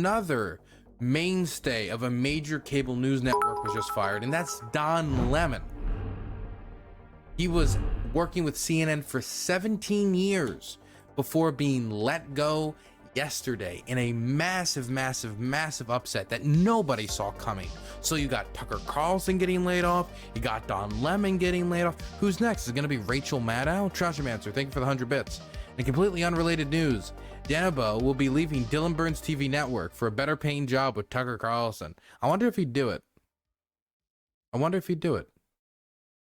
another mainstay of a major cable news network was just fired, and that's Don Lemon. He was working with CNN for 17 years before being let go yesterday in a massive upset that nobody saw coming. So you got Tucker Carlson getting laid off, you got Don Lemon getting laid off. Who's next? Is it going to be Rachel Maddow? Trashomancer, thank you for the 100 bits. In completely unrelated news, Danibo will be leaving Dylan Burns TV network for a better paying job with Tucker Carlson. I wonder if he'd do it.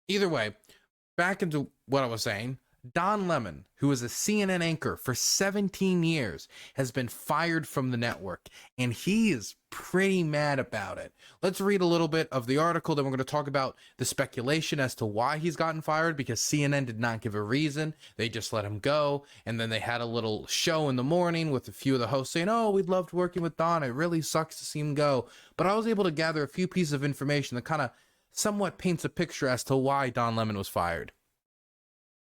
Either way, back into what I was saying. Don Lemon, who was a CNN anchor for 17 years, has been fired from the network, and he is pretty mad about it. Let's read a little bit of the article, then we're going to talk about the speculation as to why he's gotten fired, because CNN did not give a reason. They just let him go, and then they had a little show in the morning with a few of the hosts saying, oh, we loved working with Don. It really sucks to see him go. But I was able to gather a few pieces of information that kind of somewhat paints a picture as to why Don Lemon was fired.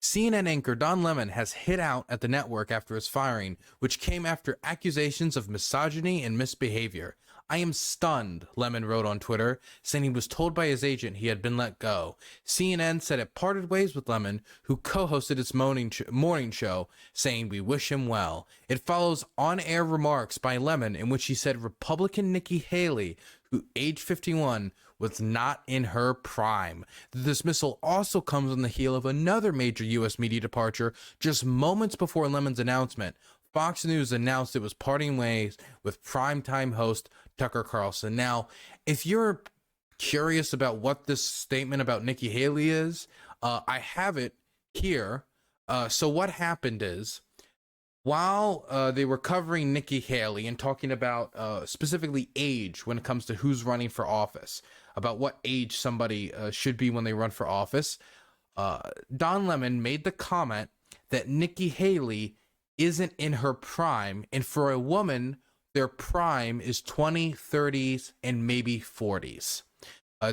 CNN anchor Don Lemon has hit out at the network after his firing, which came after accusations of misogyny and misbehavior. I am stunned, Lemon wrote on Twitter, saying he was told by his agent he had been let go. CNN said it parted ways with Lemon, who co-hosted its morning show, saying we wish him well. It follows on-air remarks by Lemon in which he said Republican Nikki Haley, who aged 51, was not in her prime. The dismissal also comes on the heel of another major U.S. media departure just moments before Lemon's announcement. Fox News announced it was parting ways with primetime host Tucker Carlson. Now, if you're curious about what this statement about Nikki Haley is, I have it here. So what happened is, while they were covering Nikki Haley and talking about specifically age when it comes to who's running for office, about what age somebody should be when they run for office, Don Lemon made the comment that Nikki Haley isn't in her prime, and for a woman, their prime is 20s, 30s, and maybe 40s.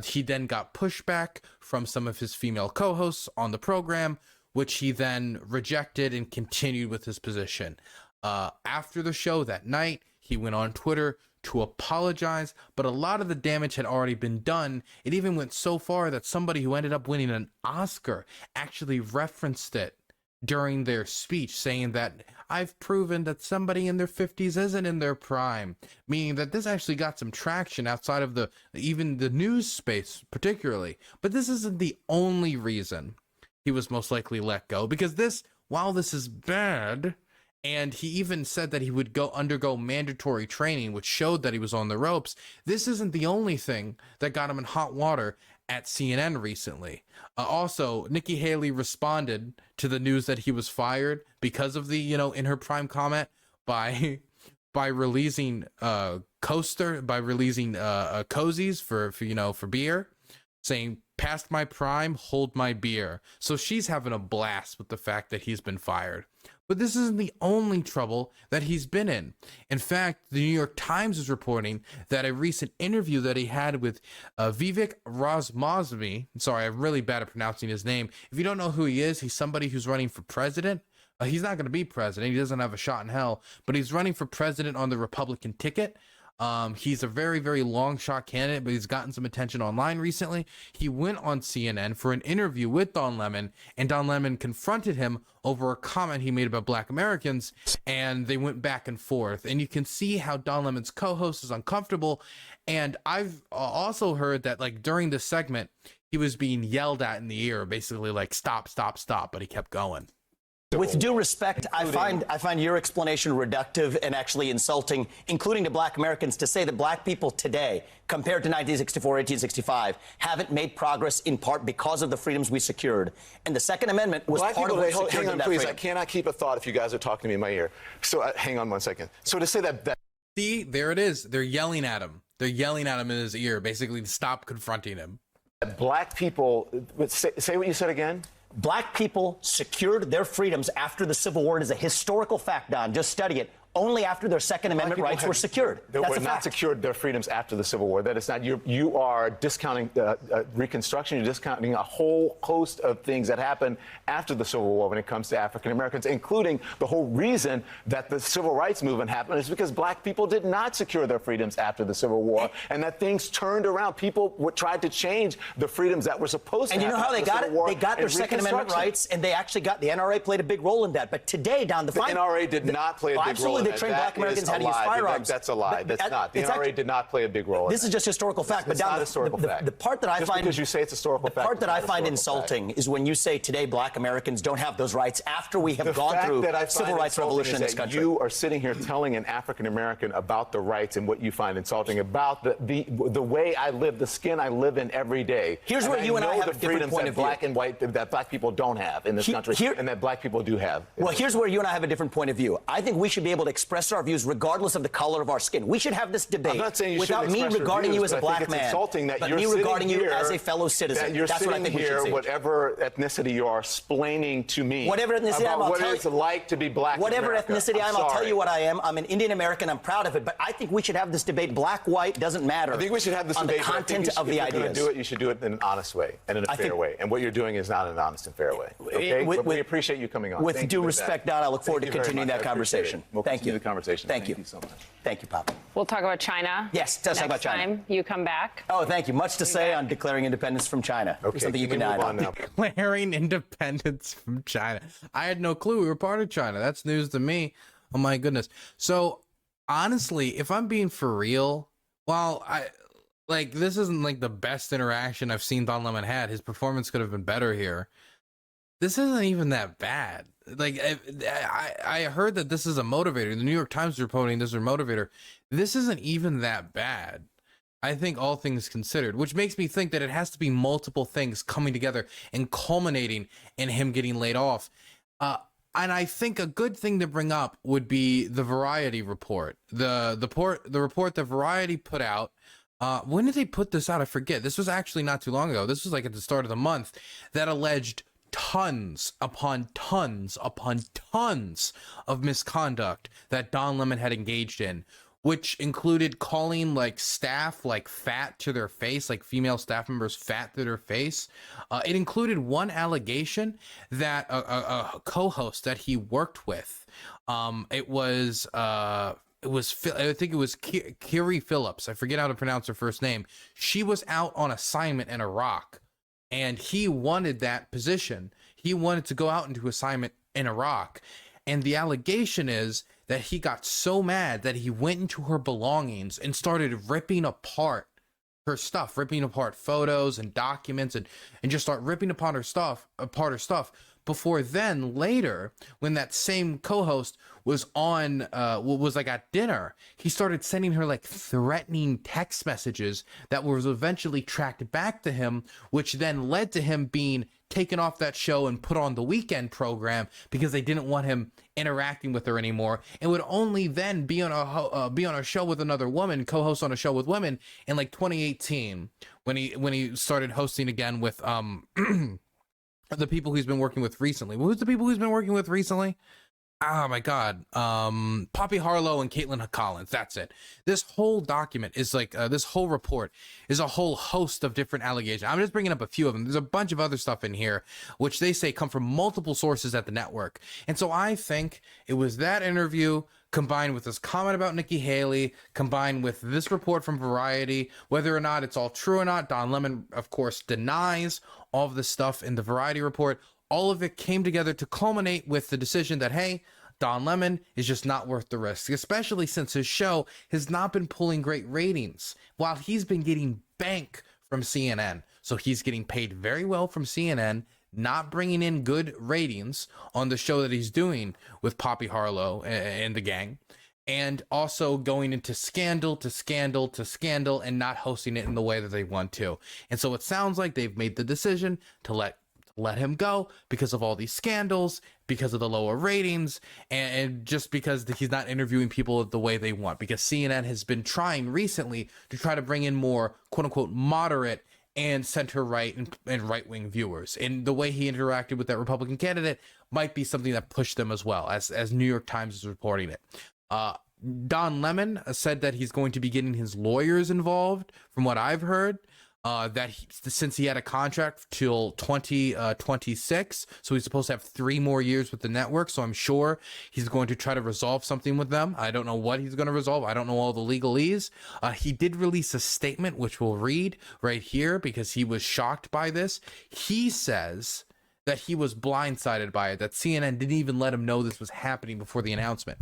He then got pushback from some of his female co-hosts on the program, which he then rejected and continued with his position. After the show that night, he went on Twitter to apologize, but a lot of the damage had already been done. It even went so far that somebody who ended up winning an Oscar actually referenced it during their speech, saying that I've proven that somebody in their 50s isn't in their prime, meaning that this actually got some traction outside of even the news space particularly. But this isn't the only reason he was most likely let go, because while this is bad, and he even said that he would undergo mandatory training, which showed that he was on the ropes, this isn't the only thing that got him in hot water at CNN recently. Also, Nikki Haley responded to the news that he was fired because of the, in her prime comment by releasing cozies for beer, saying, past my prime, hold my beer. So she's having a blast with the fact that he's been fired. But this isn't the only trouble that he's been in. In fact, the New York Times is reporting that a recent interview that he had with Vivek Ramaswamy, sorry, I'm really bad at pronouncing his name. If you don't know who he is, he's somebody who's running for president. He's not going to be president. He doesn't have a shot in hell, but he's running for president on the Republican ticket. He's a very, very long shot candidate, but he's gotten some attention online recently. He went on CNN for an interview with Don Lemon, and Don Lemon confronted him over a comment he made about Black Americans, and they went back and forth. And you can see how Don Lemon's co-host is uncomfortable. And I've also heard that, like, during this segment, he was being yelled at in the ear, basically like, stop, stop, stop, but he kept going. With due respect, I find your explanation reductive and actually insulting, including to Black Americans, to say that Black people today, compared to 1964, 1865, haven't made progress in part because of the freedoms we secured. And the Second Amendment was Black part people, of what secured hang on, that please. freedom. I cannot keep a thought if you guys are talking to me in my ear. So hang on one second. So to say that... See, there it is. They're yelling at him. They're yelling at him in his ear, basically to stop confronting him. Black people... Say what you said again. Black people secured their freedoms after the Civil War. It is a historical fact, Don. Just study it. only after their Second Amendment rights were secured. They That's were a not fact. secured their freedoms after the Civil War. That is not, you are discounting Reconstruction. You're discounting a whole host of things that happened after the Civil War when it comes to African Americans, including the whole reason that the Civil Rights Movement happened is because black people did not secure their freedoms after the Civil War, and that things turned around. People tried to change the freedoms that were supposed to And you happen know how they after the got Civil it? War They got their and Second Amendment Reconstruction. rights, and they actually got the NRA played a big role in that. But today, Don, the NRA did not play a big role absolutely, in they that. trained black That Americans is how a to use lie. firearms. That's a lie. That's not. The NRA did not play a big role in This that. is just historical fact. But It's Don, not a historical fact. The part that I Just find because you say it's a historical fact. The part that I it's not a find historical insulting fact. is when you say today black Americans don't have those rights after we have The gone fact through that I find civil rights insulting revolution is in this that country. You are sitting here telling an African American about the rights and what you find insulting about the way I live, the skin I live in every day. Here's where you and I know have a the different freedoms point that of view. black and white that black people don't have in this country, and that black people do have. Well, here's where you and I have a different point of view. I think we should be able to express our views regardless of the color of our skin. We should have this debate I'm not saying you without shouldn't me express your regarding views, you as a but I black think it's man, insulting that but you're me sitting regarding you here, as a fellow citizen. that you're That's what I sitting think we should here, say. whatever ethnicity you are, explaining to me Whatever ethnicity I am, about I'll what tell it's you- like to be black. Whatever in America. ethnicity I am, I'm I'll tell sorry. you what I am. I'm an Indian American. I'm proud of it. But I think we should have this debate. Black, white, doesn't matter. I think we should have this on debate. the but I think content you should- of the if you're going ideas. to do it, you should do it in an honest way and in a I fair think- way. And what you're doing is not an honest and fair way. Okay? But we appreciate you coming on. With Thank due you for respect, that. Don, I look forward to Thank you very continuing much. that I appreciate conversation. it. We'll Thank continue you. the conversation. Thank you so much. Thank you, Papa. We'll talk about China. Yes, let's talk about next China. time you come back. Oh, thank you. Much to say on declaring independence from China. Okay, Something you can can we add move on. now? Declaring independence from China. I had no clue we were part of China. That's news to me. Oh my goodness. So honestly, if I'm being for real, while this isn't like the best interaction I've seen Don Lemon had. His performance could have been better here. This isn't even that bad. Like I heard that this is a motivator. The New York Times is reporting this is a motivator. This isn't even that bad. I think all things considered, which makes me think that it has to be multiple things coming together and culminating in him getting laid off. And I think a good thing to bring up would be the Variety report. The report that Variety put out. When did they put this out? I forget. This was actually not too long ago. This was like at the start of the month, that alleged tons upon tons upon tons of misconduct that Don Lemon had engaged in, which included calling like staff like fat to their face, like female staff members fat to their face. It included one allegation that a co-host that he worked with, I think it was Kiri Phillips. I forget how to pronounce her first name. She was out on assignment in Iraq, and he wanted that position. He wanted to go out into assignment in Iraq. And the allegation is that he got so mad that he went into her belongings and started ripping apart her stuff, ripping apart photos and documents, and just start ripping apart her stuff, before then later, when that same co-host was on was like at dinner, he started sending her like threatening text messages that was eventually tracked back to him, which then led to him being taken off that show and put on the weekend program because they didn't want him interacting with her anymore, and would only then be on a show with another woman, co-host on a show with women in like 2018 when he started hosting again with the people he's been working with recently. Who's the people he's been working with recently? Oh my God. Poppy Harlow and Caitlin Collins. That's it. This whole document is like, this whole report is a whole host of different allegations. I'm just bringing up a few of them. There's a bunch of other stuff in here, which they say come from multiple sources at the network. And so I think it was that interview combined with this comment about Nikki Haley, combined with this report from Variety, whether or not it's all true or not. Don Lemon, of course, denies all of the stuff in the Variety report. All of it came together to culminate with the decision that, hey, Don Lemon is just not worth the risk, especially since his show has not been pulling great ratings while he's been getting bank from CNN. So he's getting paid very well from CNN, not bringing in good ratings on the show that he's doing with Poppy Harlow and the gang, and also going into scandal to scandal to scandal and not hosting it in the way that they want to. And so it sounds like they've made the decision to let him go because of all these scandals, because of the lower ratings, and just because he's not interviewing people the way they want, because CNN has been trying recently to try to bring in more quote unquote moderate and center-right and right-wing viewers. And the way he interacted with that Republican candidate might be something that pushed them as well, as New York Times is reporting it. Don Lemon said that he's going to be getting his lawyers involved, from what I've heard. Since he had a contract till 2026, so he's supposed to have 3 more years with the network. So I'm sure he's going to try to resolve something with them. I don't know what he's going to resolve. I don't know all the legalese. He did release a statement, which we'll read right here because he was shocked by this. He says that he was blindsided by it, that CNN didn't even let him know this was happening before the announcement.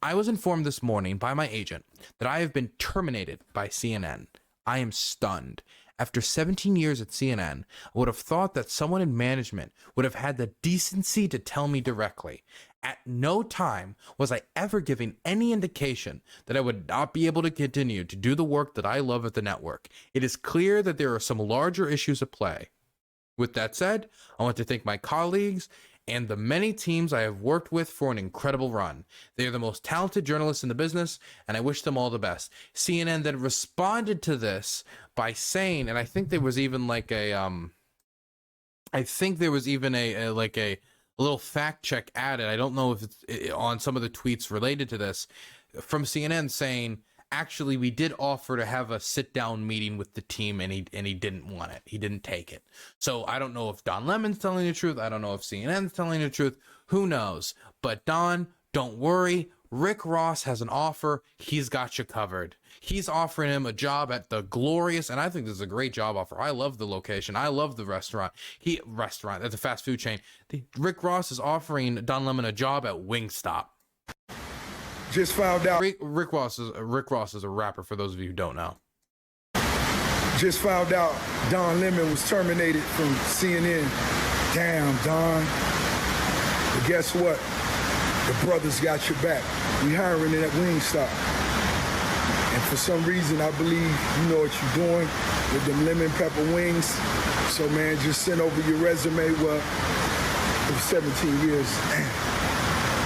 I was informed this morning by my agent that I have been terminated by CNN. I am stunned. After 17 years at CNN, I would have thought that someone in management would have had the decency to tell me directly. At no time was I ever given any indication that I would not be able to continue to do the work that I love at the network. It is clear that there are some larger issues at play. With that said, I want to thank my colleagues and the many teams I have worked with for an incredible run. They are the most talented journalists in the business, and I wish them all the best. CNN then responded to this by saying, and I think there was even like a, a little fact check added. I don't know if it's on some of the tweets related to this from CNN saying, actually, we did offer to have a sit-down meeting with the team, and he didn't want it. He didn't take it. So I don't know if Don Lemon's telling the truth. I don't know if CNN's telling the truth. Who knows? But Don, don't worry. Rick Ross has an offer. He's got you covered. He's offering him a job at the glorious, and I think this is a great job offer. I love the location. I love the restaurant. That's a fast food chain. Rick Ross is offering Don Lemon a job at Wingstop. Just found out. Rick Ross is a rapper, for those of you who don't know. Just found out Don Lemon was terminated from CNN. Damn, Don. But guess what? The brothers got your back. We hiring it at Wingstop. And for some reason, I believe you know what you're doing with them lemon pepper wings. So, man, just send over your resume. Well, it was 17 years.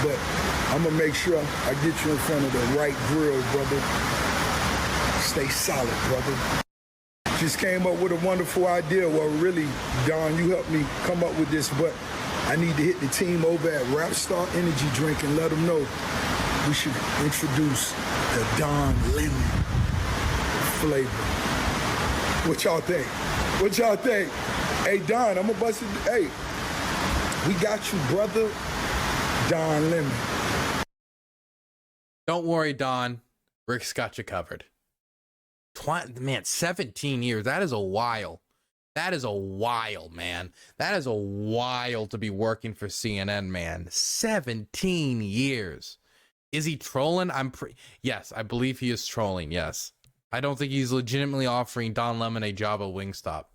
But I'm going to make sure I get you in front of the right grill, brother. Stay solid, brother. Just came up with a wonderful idea. Well, really, Don, you helped me come up with this, but I need to hit the team over at Rapstar Energy Drink and let them know we should introduce the Don Lemon flavor. What y'all think? What y'all think? Hey, Don, I'm going to bust it. Hey, we got you, brother. Don Lemon. Don't worry, Don. Rick's got you covered. Man, 17 years. That is a while. That is a while, man. That is a while to be working for CNN, man. 17 years. Is he trolling? Yes, I believe he is trolling, yes. I don't think he's legitimately offering Don Lemon a job at Wingstop.